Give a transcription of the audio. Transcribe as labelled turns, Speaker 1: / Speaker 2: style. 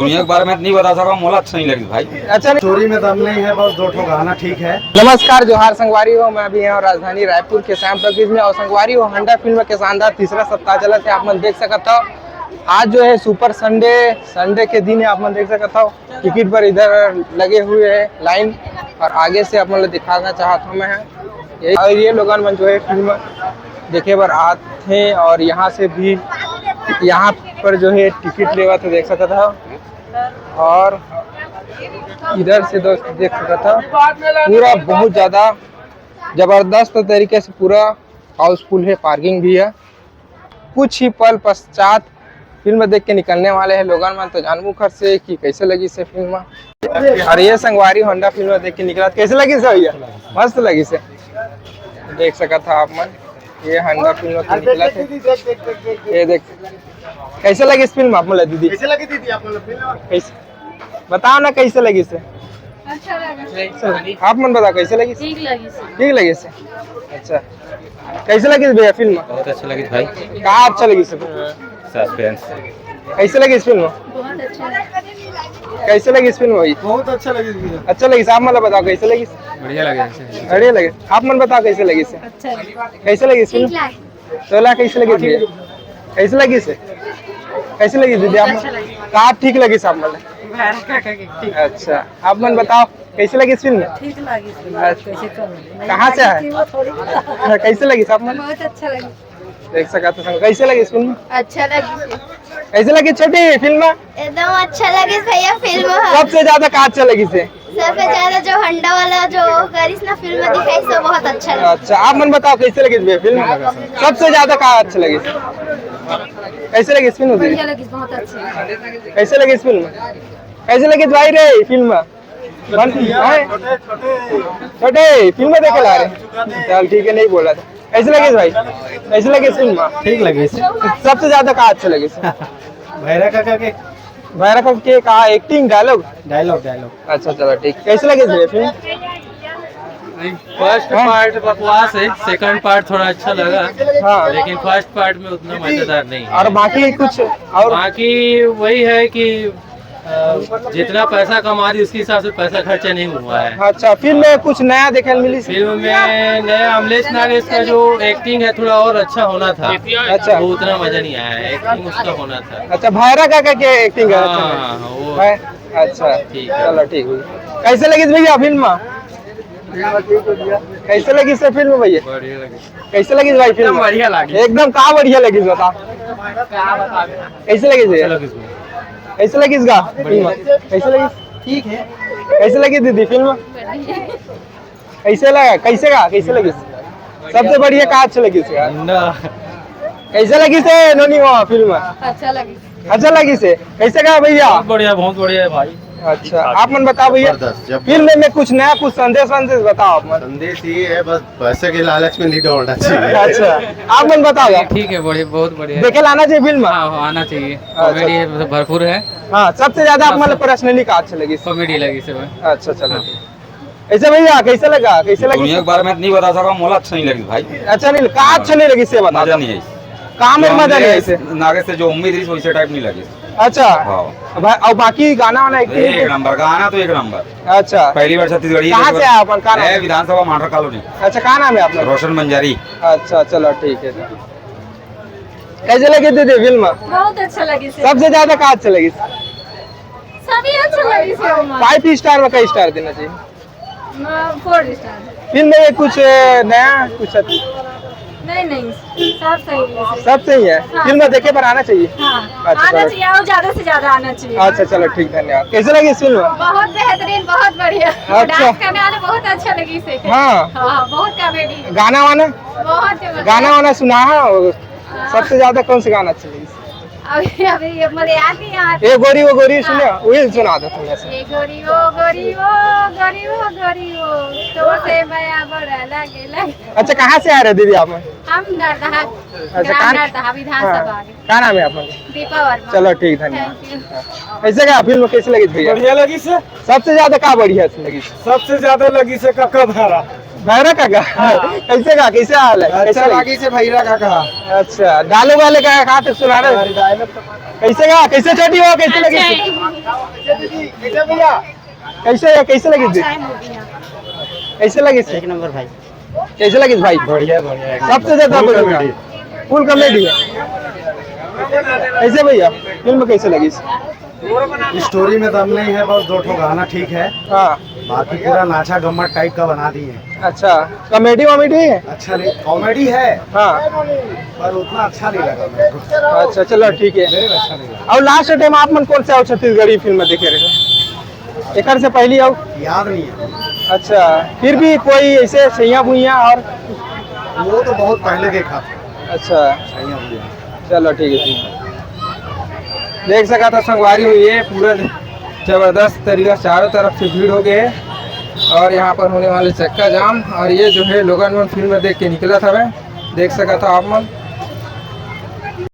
Speaker 1: दुनिया के बारे में नहीं बता सका, मोला अच्छा नहीं लगी भाई।
Speaker 2: अच्छा
Speaker 3: स्टोरी में दम नहीं है, बस दो ठो गाना ठीक है।
Speaker 2: नमस्कार, जोहार संगवारी हो। मैं अभी यहाँ राजधानी रायपुर के श्याम टॉकीज में और संगवारी हो होंडा फिल्म के शानदार तीसरा सप्ताह चला थे। आप मन देख सकता हो आज जो है सुपर संडे के दिन है। आप मन देख सकता हो टिकट पर इधर लगे हुए है लाइन और आगे से आप मन दिखाना चाहता हूँ मैं। और ये लोगन मन जो है फिल्म देखे पर आते हैं और यहाँ से भी यहाँ पर जो है टिकट लेवा तो देख सकता था और इधर से दोस्त देख सकता था पूरा बहुत ज़्यादा ज़बरदस्त तरीके से पूरा हाउसफुल है, पार्किंग भी है। कुछ ही पल पश्चात फिल्म देख के निकलने वाले हैं लोगन मन। तो जानबू खर से कि कैसे लगी से फिल्म और ये संगवारी होंडा फिल्म देख के निकला कैसे लगी से भैया? मस्त लगी से, देख सका था आप मन। ये होंडा फिल्म के निकला थे, ये देख कैसे लगी इस फिल्म आप मतलब दीदी?
Speaker 3: कैसे लगी दीदी आपको फिल्म?
Speaker 2: कैसे बताओ ना कैसे लगी से?
Speaker 4: अच्छा लगा।
Speaker 2: आप मन बताओ कैसे लगी?
Speaker 4: ठीक लगी।
Speaker 2: ठीक लगी से। अच्छा कैसे लगी भैया फिल्म?
Speaker 1: बहुत अच्छा लगी भाई।
Speaker 2: कहाँ अच्छा लगी से?
Speaker 1: सस्पेंस।
Speaker 2: कैसे लगी इस फिल्म?
Speaker 4: बहुत अच्छा लगा।
Speaker 2: कैसे लगी इस फिल्म भाई?
Speaker 3: बहुत अच्छा लगी।
Speaker 2: अच्छा लगी। आप मतलब बताओ कैसे लगी?
Speaker 1: बढ़िया लगे।
Speaker 2: बढ़िया लगे। आप मन बताओ कैसे लगी से?
Speaker 4: अच्छा लगा।
Speaker 2: कैसे लगी इस फिल्म? तोला कैसे लगी भैया? कैसे लगी से? कैसे लगी दीदी आप? कहाँ ठीक लगी सब मतलब? अच्छा आप मन बताओ कैसे लगी इस फिल्म?
Speaker 4: ठीक लगी।
Speaker 2: कहाँ से है? कैसे लगी सब मन?
Speaker 4: बहुत अच्छा लगी।
Speaker 2: देख सका तो कैसे लगी इस फिल्म?
Speaker 4: अच्छा लगी।
Speaker 2: कैसे लगी छोटी फिल्म?
Speaker 5: एकदम अच्छा लगी भैया फिल्म।
Speaker 2: सबसे ज्यादा कहाँ अच्छा लगी से?
Speaker 5: सबसे ज्यादा जो हंडा वाला जो करिश्मा फिल्म दिखाई सो बहुत अच्छा लगा।
Speaker 2: अच्छा आप मन बताओ कैसे लगी भैया फिल्म? सबसे ज्यादा कहाँ अच्छा लगी? कैसे लगी इस फिल्म?
Speaker 4: बढ़िया लगी, बहुत अच्छी।
Speaker 2: कैसे लगी इस फिल्म? कैसे लगी भाई रे फिल्म? छोटे फिल्म देखे ला रहे? चल ठीक है, नहीं बोला था। कैसे लगी भाई? कैसे लगी इस फिल्म?
Speaker 3: ठीक लगी।
Speaker 2: सबसे ज्यादा कहाँ अच्छा लगी?
Speaker 3: भैरा काका के
Speaker 2: भैरव के कहा एक्टिंग डायलॉग?
Speaker 3: डायलॉग।
Speaker 2: अच्छा चलो ठीक। कैसे लगी भैया फिल्म?
Speaker 6: फर्स्ट पार्ट बकवास है, सेकंड पार्ट थोड़ा अच्छा लगा।
Speaker 2: हाँ
Speaker 6: लेकिन फर्स्ट पार्ट में उतना मजेदार नहीं है।
Speaker 2: और बाकी कुछ और?
Speaker 6: बाकी वही है कि जितना पैसा कमा रही उसके हिसाब से पैसा खर्चा नहीं हुआ है।
Speaker 2: अच्छा फिल्म में कुछ नया देखने मिली?
Speaker 6: फिल्म में नया अमलेश नागेश का जो एक्टिंग है थोड़ा और अच्छा होना था।
Speaker 2: अच्छा
Speaker 6: वो उतना मजा नहीं आया है, एक्टिंग उसका होना था।
Speaker 2: अच्छा भैरा का क्या एक्टिंग है?
Speaker 6: हाँ, वो
Speaker 2: अच्छा
Speaker 6: ठीक है।
Speaker 2: चलो ठीक है। कैसे लगी भैया फिल्म? कैसे लगी से फिल्म भैया?
Speaker 6: बढ़िया लगी।
Speaker 2: कैसे लगी भाई फिल्म?
Speaker 6: बढ़िया लगी।
Speaker 2: एकदम कहाँ बढ़िया लगी बता। कैसे लगी भैया? कैसे लगी इसका फिल्म? कैसे लगी? ठीक है। कैसे लगी दीदी फिल्म? कैसे लगा? कैसे लगी? सबसे बढ़िया कहाँ अच्छा लगी इसका? कैसे लगी से नोनी वहाँ फिल्म?
Speaker 4: अच्छा लगी।
Speaker 2: अच्छा लगी से। कैसे कहा भैया?
Speaker 6: बहुत बढ़िया है भाई।
Speaker 2: अच्छा आप मन बताओ भैया फिल्म में कुछ नया कुछ संदेश बताओ आप मन।
Speaker 3: संदेश ये है, बस पैसे के लालच में नहीं दौड़ना चाहिए।
Speaker 2: अच्छा आप मन बताओ यार।
Speaker 6: ठीक है, बढ़िया, बहुत बढ़िया।
Speaker 2: देखे लाना चाहिए फिल्म?
Speaker 6: हाँ, आना चाहिए। कॉमेडी है, भरपूर है।
Speaker 2: हाँ सबसे ज्यादा आप मतलब पर्सनली कहाँ अच्छा लगी?
Speaker 6: कॉमेडी लगी सब।
Speaker 2: अच्छा चलो ऐसे भैया कैसे लगा? कैसे लगी?
Speaker 1: दुनिया के बारे में नहीं बता सका, मोला अच्छा नहीं लगी भाई।
Speaker 2: अच्छा नहीं कहाँ अच्छा नहीं लगी से बता।
Speaker 1: मजा नहीं है।
Speaker 2: कहाँ में मजा नहीं है इसे?
Speaker 1: नागे से जो उम्मीद थी वैसे टाइप नहीं लगी।
Speaker 2: अच्छा
Speaker 1: हाँ
Speaker 2: भाई और बाकी गाना वाना
Speaker 1: एक नंबर गाना तो एक नंबर।
Speaker 2: अच्छा
Speaker 1: पहली बार छत्तीसगढ़ी
Speaker 2: कहाँ से आया अपन? कहाँ नाम है?
Speaker 1: विधानसभा मांडर कॉलोनी।
Speaker 2: अच्छा कहाँ नाम है आपका?
Speaker 1: रोशन बंजारी।
Speaker 2: अच्छा चलो ठीक है। कैसे लगी दीदी फिल्म?
Speaker 4: बहुत अच्छा लगी।
Speaker 2: सबसे ज्यादा कहाँ अच्छा लगी?
Speaker 4: सभी अच्छा लगी।
Speaker 2: 5 स्टार में कई स्टार देना चाहिए?
Speaker 4: 4 स्टार।
Speaker 2: फिल्म में कुछ नया कुछ
Speaker 4: नहीं सब सही है।
Speaker 2: सब सही है।
Speaker 4: हाँ।
Speaker 2: फिल्म देखे पर आना चाहिए।
Speaker 4: हाँ
Speaker 2: अच्छा,
Speaker 4: आना
Speaker 2: चलो।
Speaker 4: चाहिए और ज्यादा से ज्यादा आना चाहिए।
Speaker 2: अच्छा चलो ठीक धन्यवाद। कैसे लगी इस फिल्म?
Speaker 4: बहुत बेहतरीन, बहुत बढ़िया।
Speaker 2: अच्छा।
Speaker 4: डांस करने वाले बहुत अच्छा लगी इसे।
Speaker 2: हाँ
Speaker 4: बहुत कॉमेडी।
Speaker 2: गाना वाना?
Speaker 4: बहुत जबरदस्त।
Speaker 2: गाना वाना सुना है? सबसे ज्यादा कौन सा गाना अच्छा लगी?
Speaker 4: अभी मुझे याद नहीं आ
Speaker 2: ये गोरी वो गोरी सुने वही सुना दो थोड़ा सा।
Speaker 4: ये गोरी वो गोरी वो गोरी वो गोरी वो तो से बया बड़ा लगे।
Speaker 2: अच्छा कहाँ से आ रहे दीदी आप?
Speaker 4: हम नरदहा
Speaker 2: कहाँ?
Speaker 4: विधानसभा।
Speaker 2: क्या नाम है आपका?
Speaker 4: दीपा वर्मा।
Speaker 2: चलो ठीक धन्यवाद।
Speaker 4: Thank you.
Speaker 2: ऐसे क्या फिल्म कैसे लगी भैया?
Speaker 3: बढ़िया लगी से।
Speaker 2: सबसे ज्यादा क्या बढ़िया लगी?
Speaker 3: सबसे ज्यादा लगी से कक्का भैरा।
Speaker 2: भैरा काका कैसे का कैसे हाल है कैसे लगी?
Speaker 3: बाकी से भैरा का कहा
Speaker 2: अच्छा डालो वाले का कहा तक सुना रहे कैसे का कैसे छोटी हो कैसे लगी कैसे लगी थी कैसे लगी थी?
Speaker 3: एक नंबर भाई
Speaker 2: कैसे लगी थी भाई?
Speaker 3: बढ़िया बढ़िया
Speaker 2: सबसे ज्यादा फुल कॉमेडी है। कैसे भैया फिल्म कैसे लगी?
Speaker 3: स्टोरी में दम नहीं है, बस दो ठो गाना ठीक है,
Speaker 2: हाँ
Speaker 3: बाकी पूरा नाचा गम्मत टाइप का बना दिए।
Speaker 2: अच्छा कॉमेडी वॉमेडी है?
Speaker 3: अच्छा नहीं, कॉमेडी है
Speaker 2: हाँ
Speaker 3: पर उतना अच्छा नहीं लगा मेरे को।
Speaker 2: अच्छा चलो ठीक है।
Speaker 3: मेरे को अच्छा नहीं लगा,
Speaker 2: और लास्ट टाइम आप मन कौन से आओ छत्तीसगढ़ी फिल्म में देखे रहे? एक से पहली आओ?
Speaker 3: याद नहीं है।
Speaker 2: अच्छा फिर भी कोई ऐसे सैया भुइया और?
Speaker 3: वो तो बहुत पहले देखा था।
Speaker 2: अच्छा
Speaker 3: सैया भैया।
Speaker 2: चलो ठीक है ठीक है। देख सका था संगवारी हुई है पूरा जबरदस्त तरीका, चारों तरफ से भीड़ हो गई है और यहाँ पर होने वाले चक्का जाम। और ये जो है लोगन मन फिल्म में देख के निकला था मैं, देख सका था आप मन।